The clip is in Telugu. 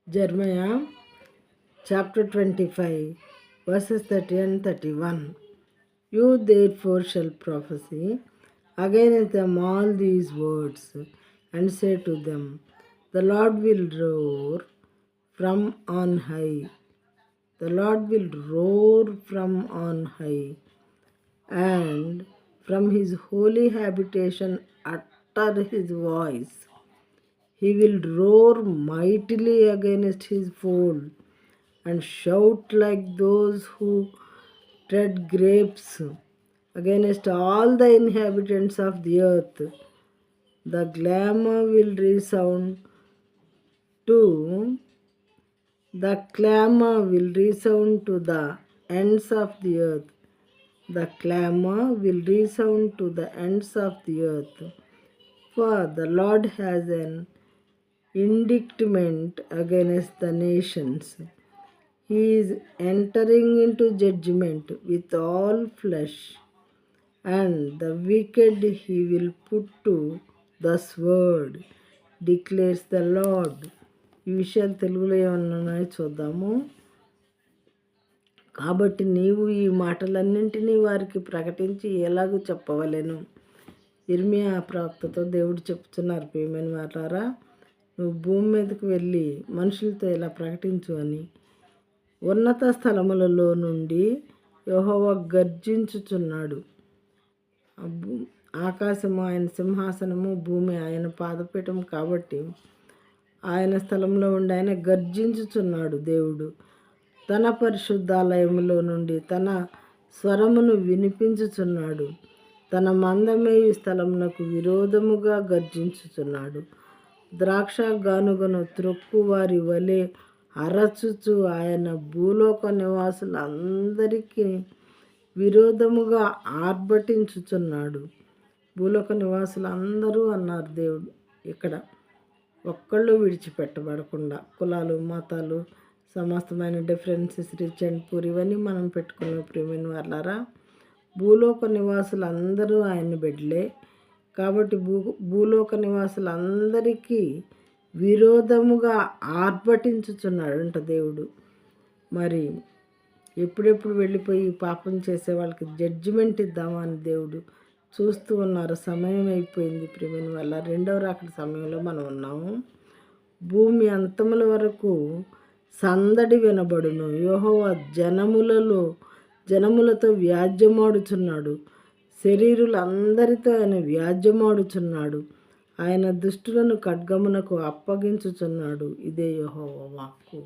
Jeremiah chapter 25, verses 30 and 31. You therefore shall prophesy against them all these words, and say to them, The Lord will roar from on high. The Lord will roar from on high, and from his holy habitation utter his voice. He will roar mightily against his foe, and shout like those who tread grapes against all the inhabitants of the earth. The clamor will resound to the ends of the earth. The clamor will resound to the ends of the earth. For the Lord has an indictment against the nations. He is entering into judgment with all flesh, and the wicked he will put to the sword, declares the Lord. ఈ విషయాలు తెలుగులో ఏమన్నాయో చూద్దాము. కాబట్టి నీవు ఈ మాటలన్నింటినీ వారికి ప్రకటించి ఎలాగూ చెప్పవలెను. ఇర్మియా ప్రవక్తతో దేవుడు చెప్తున్నారు, ప్రియమైన వారారా, నువ్వు భూమి మీదకు వెళ్ళి మనుషులతో ఇలా ప్రకటించు అని. ఉన్నత స్థలములలో నుండి యెహోవా గర్జించుచున్నాడు. ఆకాశము ఆయన సింహాసనము, భూమి ఆయన పాదపీఠం కాబట్టి ఆయన స్థలంలో ఉండి ఆయన గర్జించుచున్నాడు. దేవుడు తన పరిశుద్ధాలయములో నుండి తన స్వరమును వినిపించుచున్నాడు. తన మందమేయు స్థలమునకు విరోధముగా గర్జించుచున్నాడు. ద్రాక్ష గానుగను త్రొక్కు వారి వలె అరచుచు ఆయన భూలోక నివాసులందరికీ విరోధముగా ఆర్భటించుచున్నాడు. భూలోక నివాసులందరూ అన్నారు దేవుడు ఇక్కడ, ఒక్కళ్ళు విడిచిపెట్టబడకుండా. కులాలు, మతాలు, సమస్తమైన డిఫరెన్సెస్, రిచ్ అండ్ పూర్ ఇవన్నీ మనం పెట్టుకున్న ప్రియమైన వాళ్ళారా, భూలోక నివాసులందరూ ఆయన బిడ్డలే. కాబట్టి భూలోక నివాసులందరికీ విరోధముగా ఆర్భటించుచున్నాడంట దేవుడు. మరి ఎప్పుడెప్పుడు వెళ్ళిపోయి పాపం చేసే వాళ్ళకి జడ్జిమెంట్ ఇద్దామని దేవుడు చూస్తూ ఉన్నారు. సమయం అయిపోయింది ప్రియమైన వల్ల. రెండవ రాకడ సమయంలో మనం ఉన్నాము. భూమి అంతముల వరకు సందడి వినబడును. యెహోవా జనములతో వ్యాజ్యమాడుచున్నాడు. శరీరులందరితో ఆయన వ్యాజ్యమాడుచున్నాడు. ఆయన దుష్టులను ఖడ్గమునకు అప్పగించుచున్నాడు. ఇదే యెహోవా వాక్కు.